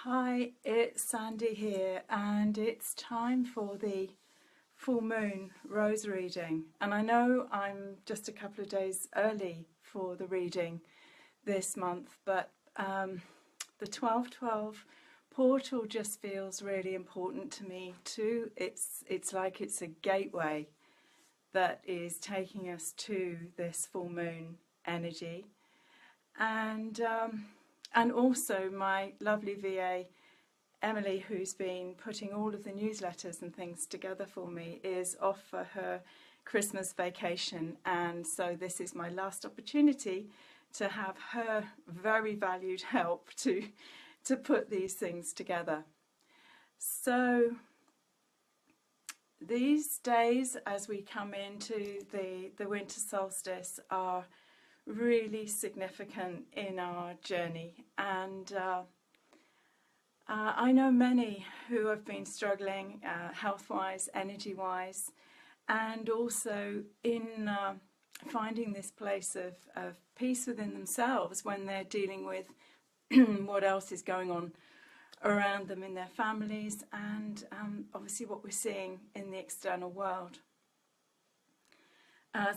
Hi, it's Sandy here, and it's time for the full moon rose reading. And I know I'm just a couple of days early for the reading this month, but the 12/12 portal just feels really important to me too. It's like it's a gateway that is taking us to this full moon energy, and also my lovely VA Emily, who's been putting all of the newsletters and things together for me, is off for her Christmas vacation, and so this is my last opportunity to have her very valued help to put these things together. So these days, as we come into the winter solstice, are really significant in our journey, and I know many who have been struggling health-wise, energy-wise, and also in finding this place of peace within themselves when they're dealing with what else is going on around them in their families, and obviously what we're seeing in the external world.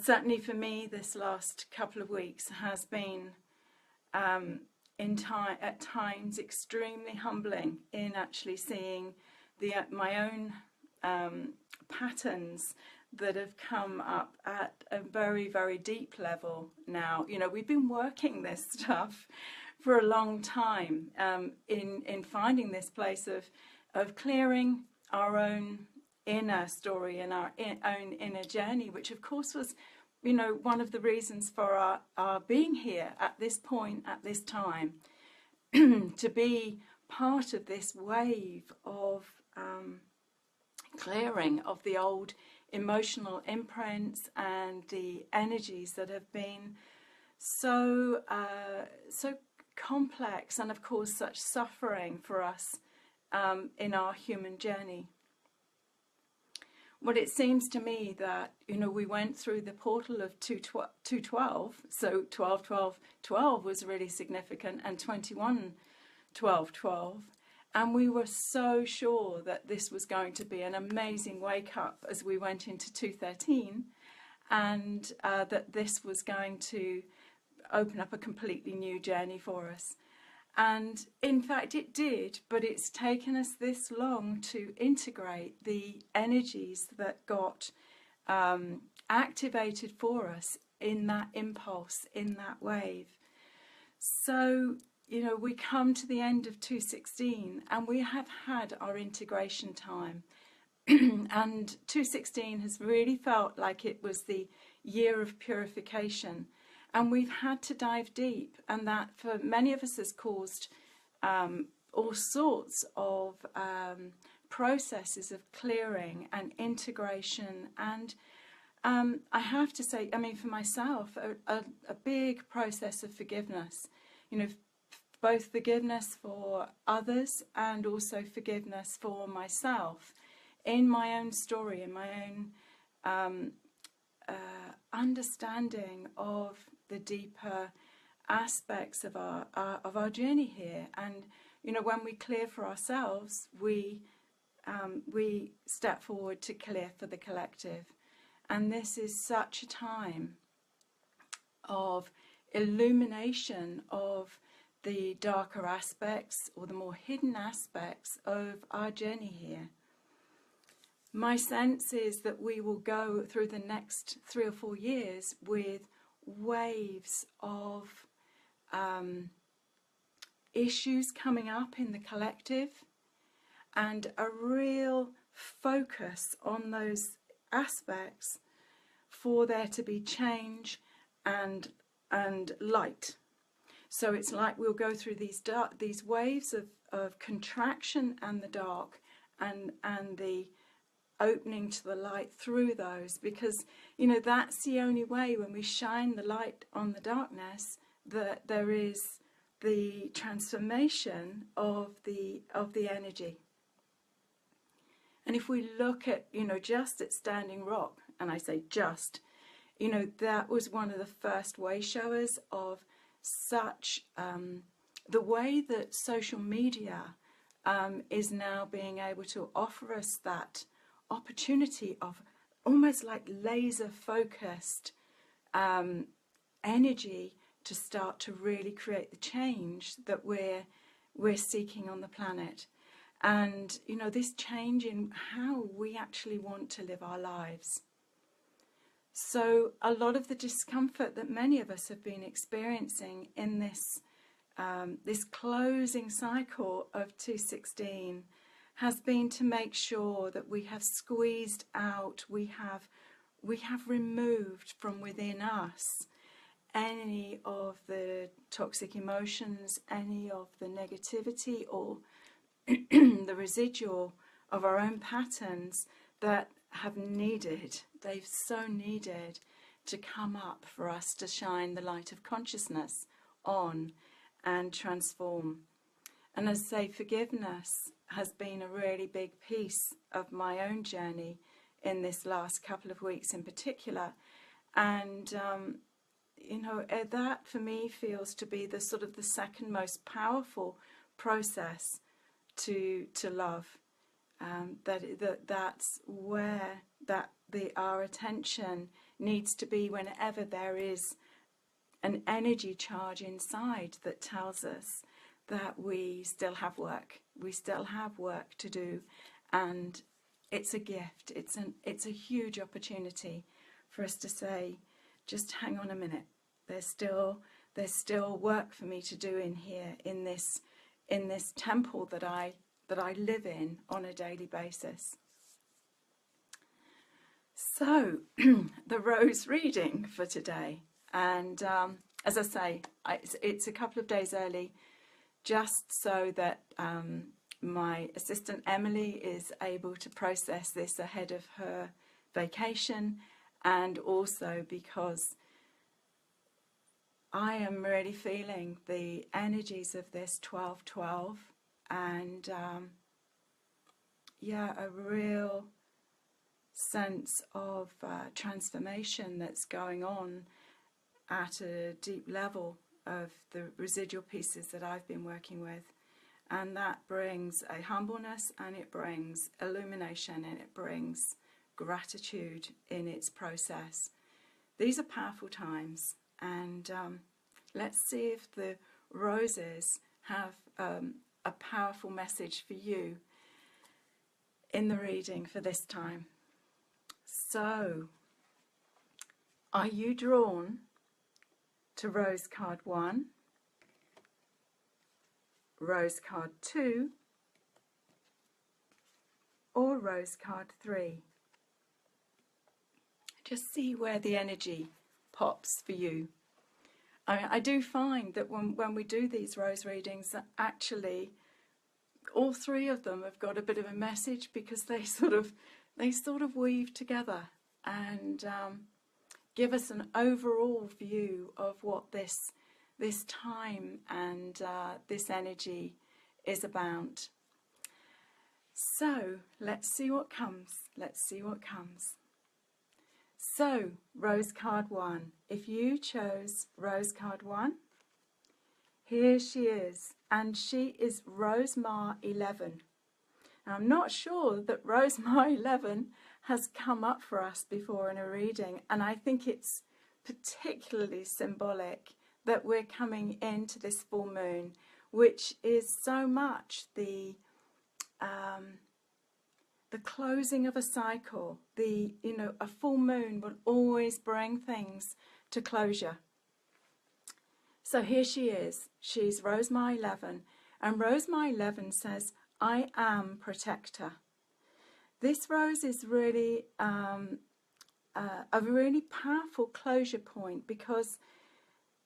Certainly for me, this last couple of weeks has been at times extremely humbling in actually seeing my own patterns that have come up at a very, very deep level now. You know, we've been working this stuff for a long time in finding this place of clearing our own inner story and our own inner journey, which of course was, you know, one of the reasons for our being here at this point, at this time, to be part of this wave of clearing of the old emotional imprints and the energies that have been so complex, and of course such suffering for us in our human journey. Well, it seems to me that, you know, we went through the portal of 212, so 12/12/12 was really significant, and 21/12/12, and we were so sure that this was going to be an amazing wake up as we went into 213, and that this was going to open up a completely new journey for us. And in fact it did, but it's taken us this long to integrate the energies that got activated for us in that impulse, in that wave. So, you know, we come to the end of 216 and we have had our integration time. And 216 has really felt like it was the year of purification. And we've had to dive deep, and that for many of us has caused all sorts of processes of clearing and integration. And I have to say, I mean, for myself, a big process of forgiveness, you know, both forgiveness for others and also forgiveness for myself in my own story, in my own understanding of the deeper aspects of our journey here. And you know, when we clear for ourselves, we step forward to clear for the collective. And this is such a time of illumination of the darker aspects or the more hidden aspects of our journey here. My sense is that we will go through the next 3 or 4 years with waves of issues coming up in the collective, and a real focus on those aspects for there to be change and light. So it's like we'll go through these waves of contraction and the dark, and the opening to the light through those, because you know that's the only way, when we shine the light on the darkness, that there is the transformation of the energy. And if we look at, you know, just at Standing Rock, and I say just, you know, that was one of the first way showers of such the way that social media is now being able to offer us that opportunity of almost like laser focused energy to start to really create the change that we're seeking on the planet. And this change in how we actually want to live our lives. So a lot of the discomfort that many of us have been experiencing in this this closing cycle of 216 has been to make sure that we have squeezed out, we have removed from within us any of the toxic emotions, any of the negativity or the residual of our own patterns that they've so needed to come up for us to shine the light of consciousness on and transform. And as I say, forgiveness has been a really big piece of my own journey in this last couple of weeks in particular. And that for me feels to be the sort of the second most powerful process to love. That's where our attention needs to be whenever there is an energy charge inside that tells us that we still have work to do, and it's a gift. It's a huge opportunity for us to say, just hang on a minute. There's still work for me to do in here, in this temple that I live in on a daily basis. So, the rose reading for today, and as I say, it's a couple of days early, just so that my assistant Emily is able to process this ahead of her vacation, and also because I am really feeling the energies of this 12-12, and a real sense of transformation that's going on at a deep level of the residual pieces that I've been working with. And that brings a humbleness, and it brings illumination, and it brings gratitude in its process. These are powerful times, and let's see if the roses have a powerful message for you in the reading for this time. So, are you drawn to Rose card 1, Rose card 2, or Rose card 3? Just see where the energy pops for you. I do find that when we do these rose readings, that actually all three of them have got a bit of a message, because they sort of weave together and give us an overall view of what this time and this energy is about. So let's see what comes. So, Rose card 1. If you chose Rose card 1, here she is, and she is Rosemar 11. Now, I'm not sure that Rosemar 11 has come up for us before in a reading, and I think it's particularly symbolic that we're coming into this full moon, which is so much the closing of a cycle. A full moon will always bring things to closure. So here she is. She's Rosemar 11, and Rosemar 11 says, I am protector. This rose is really a really powerful closure point, because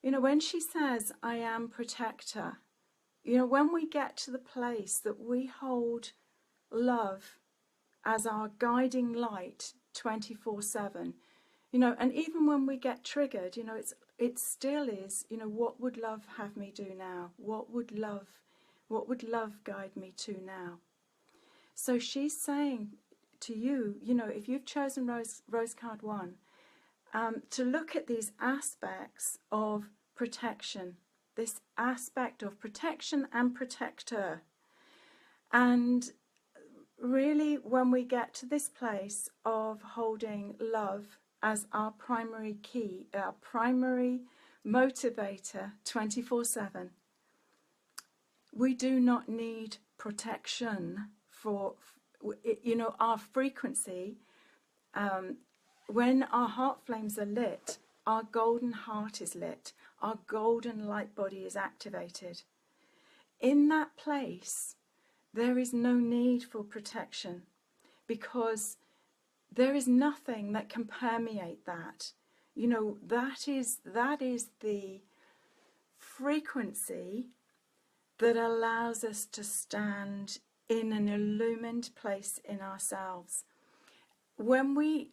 when she says I am protector, when we get to the place that we hold love as our guiding light 24/7, and even when we get triggered, it still is, what would love have me do now? What would love guide me to now? So she's saying to you, if you've chosen Rose card 1, to look at these aspects of protection, this aspect of protection and protector. And really, when we get to this place of holding love as our primary key, our primary motivator 24/7, we do not need protection for, you know, our frequency. When our heart flames are lit, our golden heart is lit, our golden light body is activated. In that place, there is no need for protection, because there is nothing that can permeate that. You know, that is the frequency that allows us to stand in an illumined place in ourselves. When we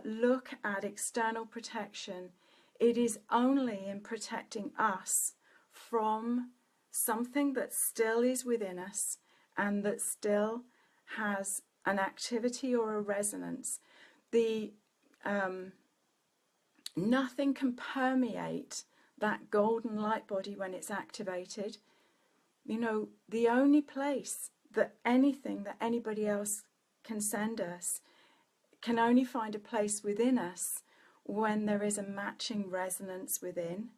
look at external protection, it is only in protecting us from something that still is within us and that still has an activity or a resonance. Nothing can permeate that golden light body when it's activated. You know, the only place that anything that anybody else can send us can only find a place within us when there is a matching resonance within.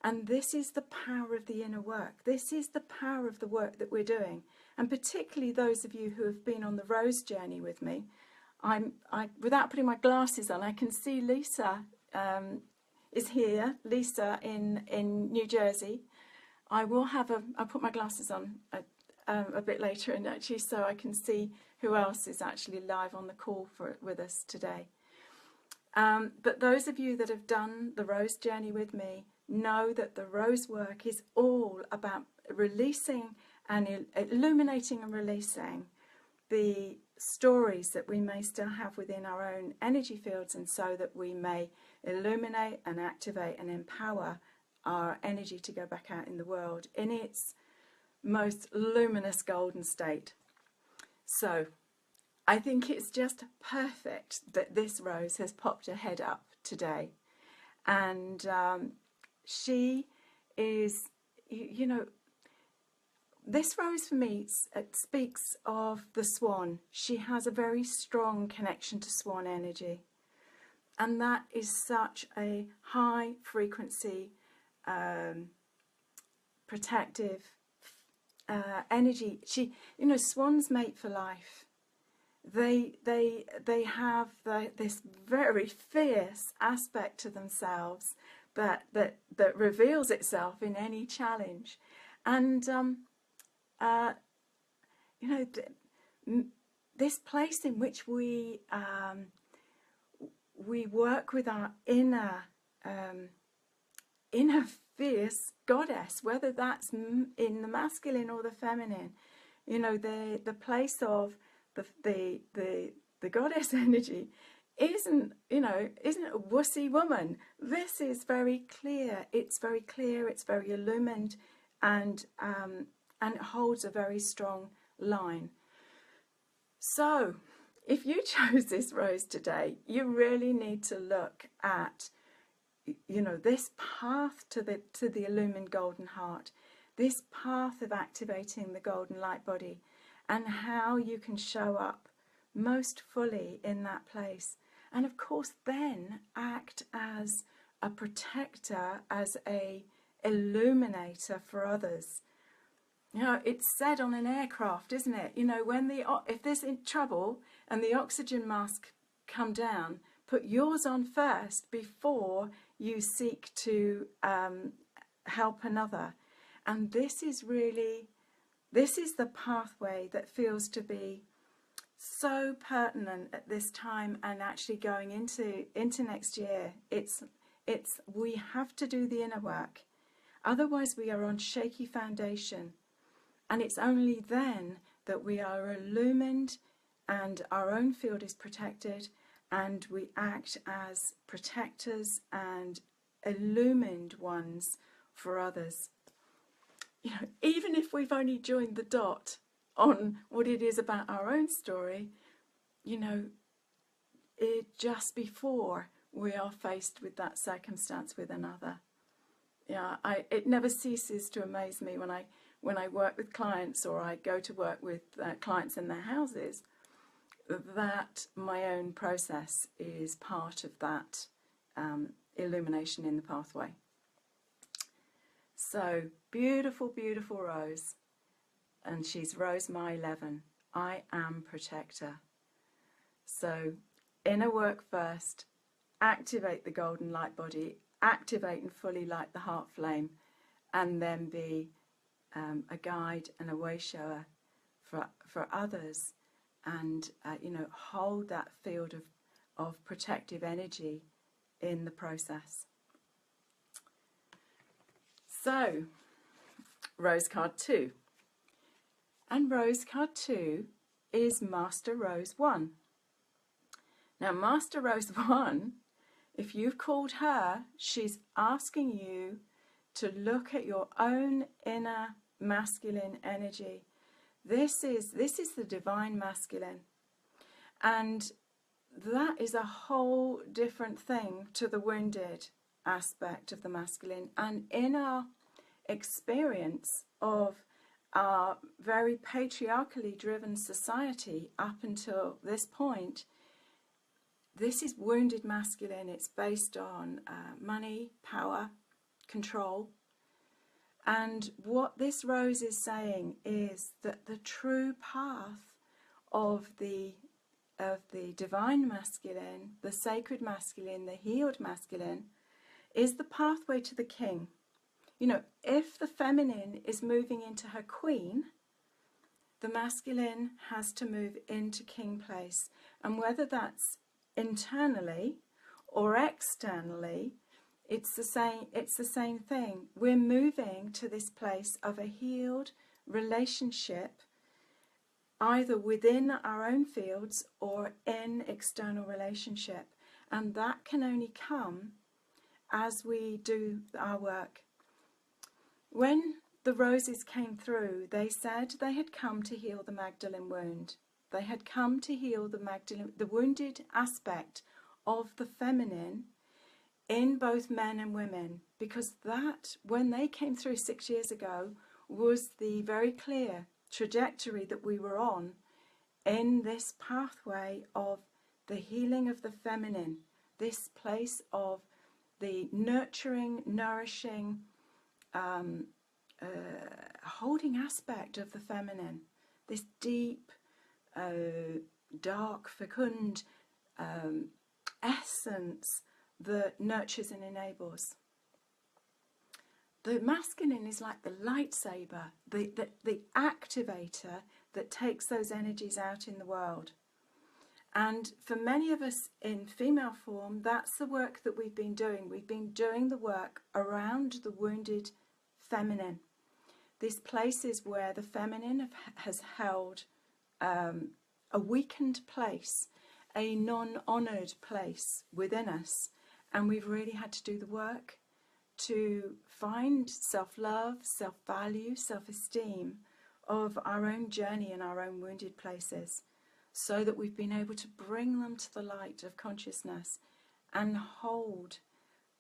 And this is the power of the inner work. This is the power of the work that we're doing. And particularly those of you who have been on the Rose journey with me, without putting my glasses on, I can see Lisa is here. Lisa in New Jersey. I'll put my glasses on a bit later, and actually, so I can see who else is actually live on the call with us today. But those of you that have done the Rose journey with me know that the Rose work is all about releasing and illuminating and releasing the stories that we may still have within our own energy fields, and so that we may illuminate and activate and empower our energy to go back out in the world in its most luminous golden state. So I think it's just perfect that this Rose has popped her head up today. And she is, you know, this Rose for me speaks of the swan. She has a very strong connection to swan energy. And that is such a high frequency, protective energy. She, you know, swans mate for life. They have this very fierce aspect to themselves that reveals itself in any challenge. And you know, this place in which we work with our inner fierce goddess, whether that's in the masculine or the feminine, you know, the place of the goddess energy isn't a wussy woman. This is very clear. It's very clear. It's very illumined, and it holds a very strong line. So, if you chose this Rose today, you really need to look at, you know, this path to the illumined golden heart, this path of activating the golden light body, and how you can show up most fully in that place. And of course, then act as a protector, as a illuminator for others. You know, it's said on an aircraft, isn't it? You know, if there's trouble and the oxygen mask come down, put yours on first before you seek to help another. And this is the pathway that feels to be so pertinent at this time, and actually going into next year. We have to do the inner work. Otherwise we are on shaky foundation. And it's only then that we are illumined and our own field is protected, and we act as protectors and illumined ones for others. You know, even if we've only joined the dot on what it is about our own story, you know, just before we are faced with that circumstance with another. Yeah, it never ceases to amaze me when I work with clients or I go to work with clients in their houses, that my own process is part of that illumination in the pathway. So, beautiful, beautiful rose. And she's rose my 11. I am protector. So, inner work first. Activate the golden light body. Activate and fully light the heart flame. And then be a guide and a way shower for others. And, hold that field of protective energy in the process. So, rose card 2. And rose card 2 is Master Rose 1. Now, Master Rose 1, if you've called her, she's asking you to look at your own inner masculine energy. This is the divine masculine. And that is a whole different thing to the wounded aspect of the masculine. And in our experience of our very patriarchally driven society up until this point, this is wounded masculine. It's based on money, power, control. And what this rose is saying is that the true path of the divine masculine, the sacred masculine, the healed masculine, is the pathway to the king. You know, if the feminine is moving into her queen, the masculine has to move into king place. And whether that's internally or externally, it's the same thing. We're moving to this place of a healed relationship, either within our own fields or in external relationship. And that can only come as we do our work. When the roses came through, they said they had come to heal the Magdalene wound. They had come to heal the wounded aspect of the feminine in both men and women, because that, when they came through 6 years ago, was the very clear trajectory that we were on in this pathway of the healing of the feminine, this place of the nurturing, nourishing, holding aspect of the feminine, this deep, dark, fecund essence that nurtures and enables. The masculine is like the lightsaber, the activator that takes those energies out in the world. And for many of us in female form, that's the work that we've been doing. We've been doing the work around the wounded feminine. These places where the feminine has held a weakened place, a non-honoured place within us. And we've really had to do the work to find self-love, self-value, self-esteem of our own journey and our own wounded places, so that we've been able to bring them to the light of consciousness and hold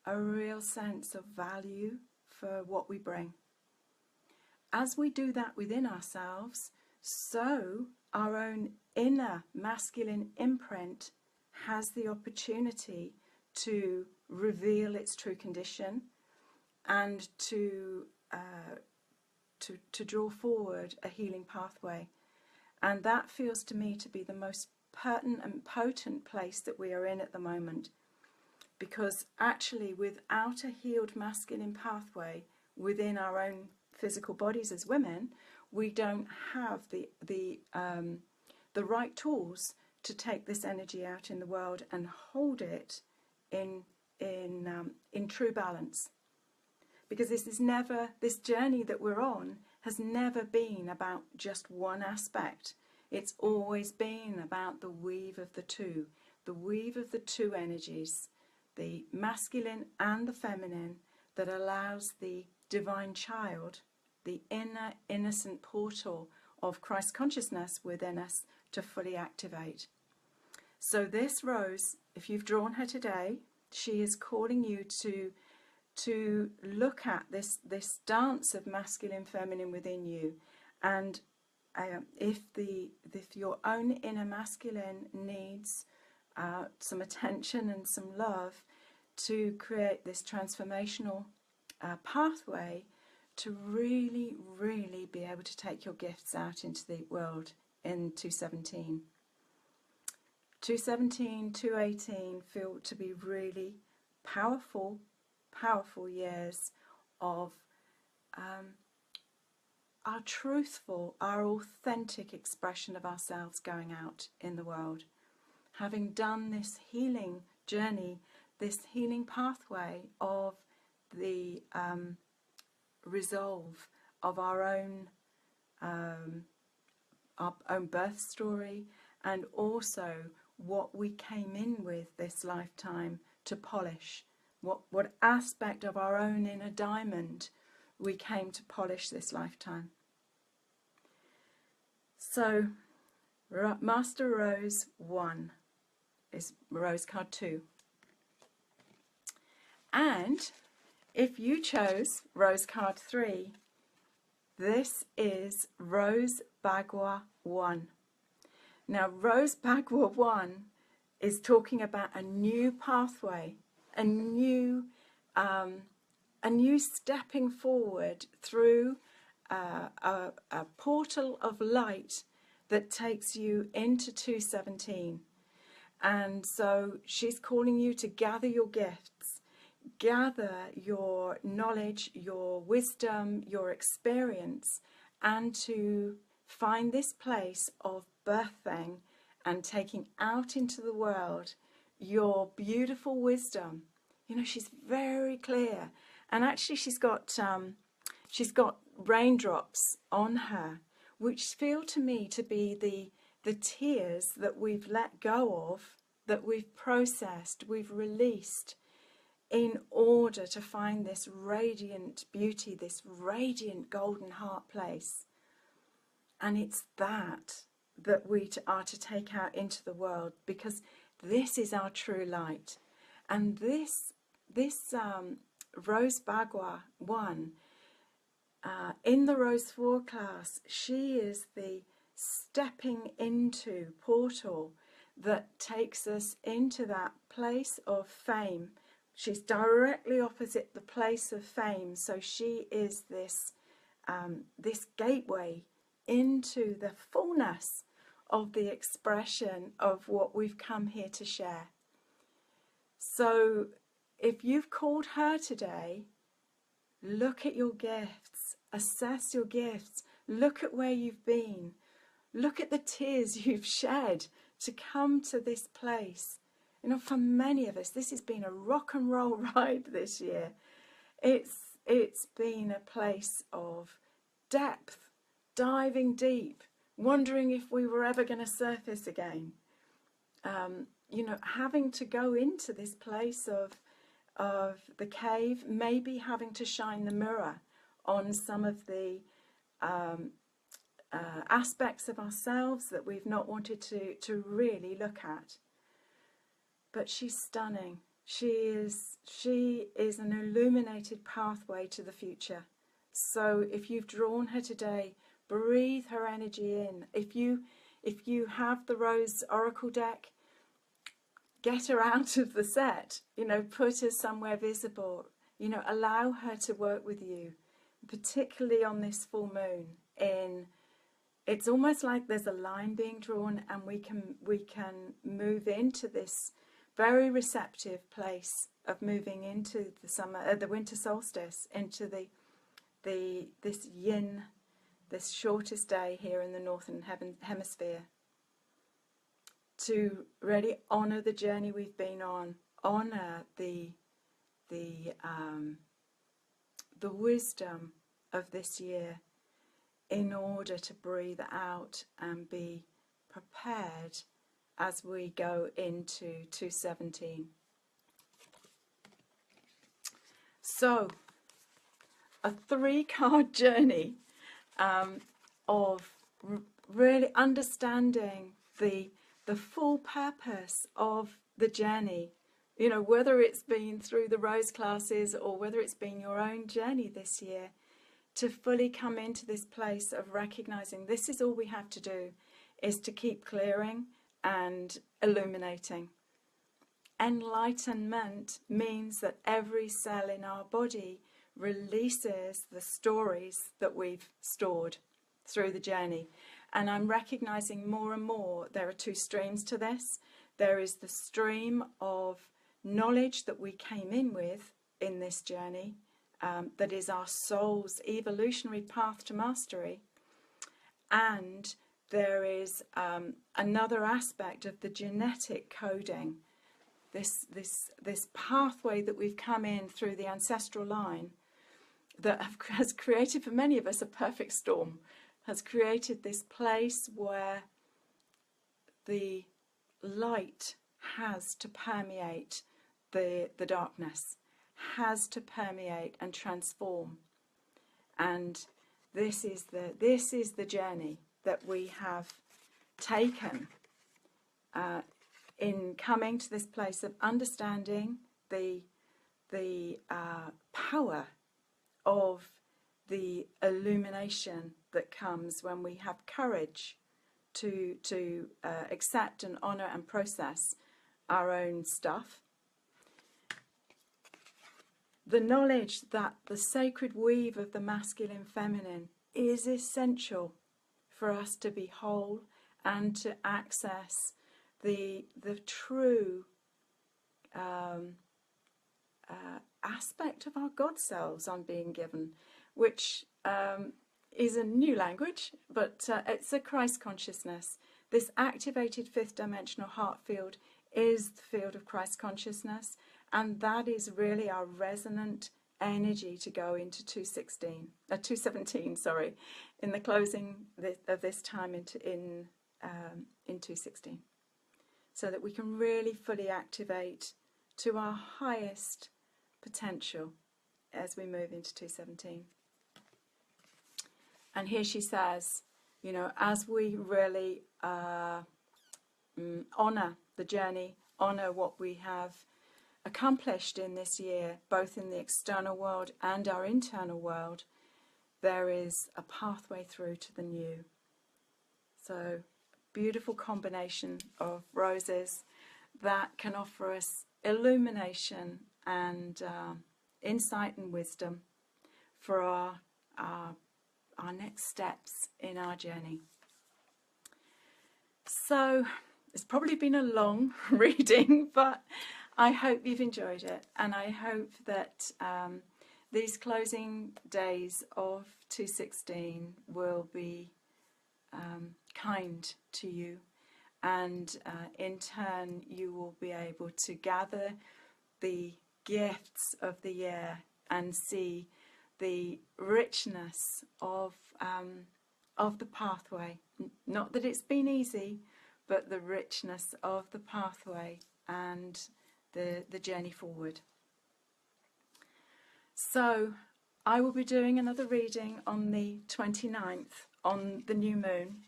a real sense of value for what we bring. As we do that within ourselves, so our own inner masculine imprint has the opportunity to reveal its true condition and to draw forward a healing pathway. And that feels to me to be the most pertinent and potent place that we are in at the moment. Because actually, without a healed masculine pathway within our own physical bodies as women, we don't have the right tools to take this energy out in the world and hold it in true balance. Because this journey that we're on has never been about just one aspect. It's always been about the weave of the two energies, the masculine and the feminine, that allows the divine child, the inner innocent portal of Christ consciousness within us, to fully activate. So this rose, if you've drawn her today, she is calling you to look at this dance of masculine, feminine within you, and if your own inner masculine needs some attention and some love, to create this transformational pathway to really, really be able to take your gifts out into the world in 217. 217, 218 feel to be really powerful years of our truthful, our authentic expression of ourselves going out in the world. Having done this healing journey, this healing pathway of the resolve of our own birth story, and also what we came in with this lifetime to polish, what aspect of our own inner diamond we came to polish this lifetime. So Master Rose 1 is Rose card 2. And if you chose Rose card 3, this is Rose Bagua 1. Now, Rose Bagua 1 is talking about a new pathway, a new stepping forward through a portal of light that takes you into 217. And so she's calling you to gather your gifts, gather your knowledge, your wisdom, your experience, and to find this place of birthing and taking out into the world your beautiful wisdom. You know, she's very clear, and actually she's got raindrops on her, which feel to me to be the tears that we've let go of, that we've processed, we've released, in order to find this radiant beauty, this radiant golden heart place. And it's that we are to take out into the world, because this is our true light. And this Rose Bagua 1, in the Rose 4 class, she is the stepping into portal that takes us into that place of fame. She's directly opposite the place of fame, so she is this gateway into the fullness of the expression of what we've come here to share. So if you've called her today, look at your gifts, assess your gifts, look at where you've been, look at the tears you've shed to come to this place. You know, for many of us, this has been a rock and roll ride this year. It's been a place of depth, diving deep, wondering if we were ever going to surface again. You know, having to go into this place of the cave, maybe having to shine the mirror on some of the aspects of ourselves that we've not wanted to really look at. But she's stunning. She is an illuminated pathway to the future. So if you've drawn her today, breathe her energy in. If you have the Rose Oracle deck, get her out of the set. You know, put her somewhere visible. You know, allow her to work with you, particularly on this full moon. It's almost like there's a line being drawn, and we can move into this very receptive place of moving into the winter solstice, into this yin, this shortest day here in the northern hemisphere, to really honour the journey we've been on, honour the wisdom of this year, in order to breathe out and be prepared as we go into 217. So, a 3-card journey of really understanding the full purpose of the journey. You know, whether it's been through the Rose classes or whether it's been your own journey this year, to fully come into this place of recognizing this is all we have to do, is to keep clearing and illuminating. Enlightenment means that every cell in our body releases the stories that we've stored through the journey. And I'm recognizing more and more there are two streams to this. There is the stream of knowledge that we came in with in this journey, that is our soul's evolutionary path to mastery. And there is another aspect of the genetic coding, this pathway that we've come in through the ancestral line that has created for many of us a perfect storm, has created this place where the light has to permeate the darkness, has to permeate and transform. And this is the journey that we have taken in coming to this place of understanding the power of the illumination that comes when we have courage to accept and honour and process our own stuff. The knowledge that the sacred weave of the masculine feminine is essential for us to be whole and to access the true aspect of our God selves I'm being given, which is a new language, but it's a Christ consciousness. This activated fifth dimensional heart field is the field of Christ consciousness, and that is really our resonant energy to go into 217, sorry, in the closing of this time in 216, so that we can really fully activate to our highest potential as we move into 217. And here she says, you know, as we really honour the journey, honour what we have accomplished in this year, both in the external world and our internal world, there is a pathway through to the new. So, beautiful combination of roses that can offer us illumination and insight and wisdom for our next steps in our journey. So it's probably been a long reading, but I hope you've enjoyed it, and I hope that these closing days of 216 will be kind to you, and in turn you will be able to gather the gifts of the year and see the richness of the pathway. Not that it's been easy, but the richness of the pathway and the journey forward. So I will be doing another reading on the 29th, on the new moon.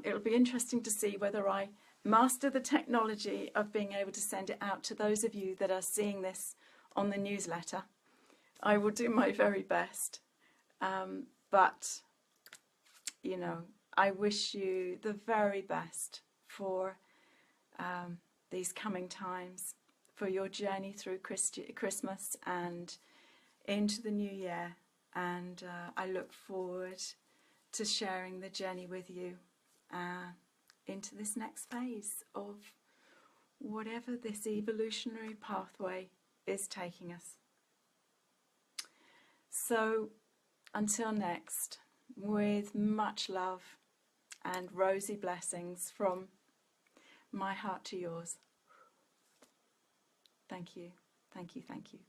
It'll be interesting to see whether I master the technology of being able to send it out to those of you that are seeing this on the newsletter. I will do my very best, but you know, I wish you the very best for these coming times, for your journey through Christmas and into the new year, and I look forward to sharing the journey with you into this next phase of whatever this evolutionary pathway is taking us. So until next, with much love and rosy blessings from my heart to yours. Thank you, thank you, thank you.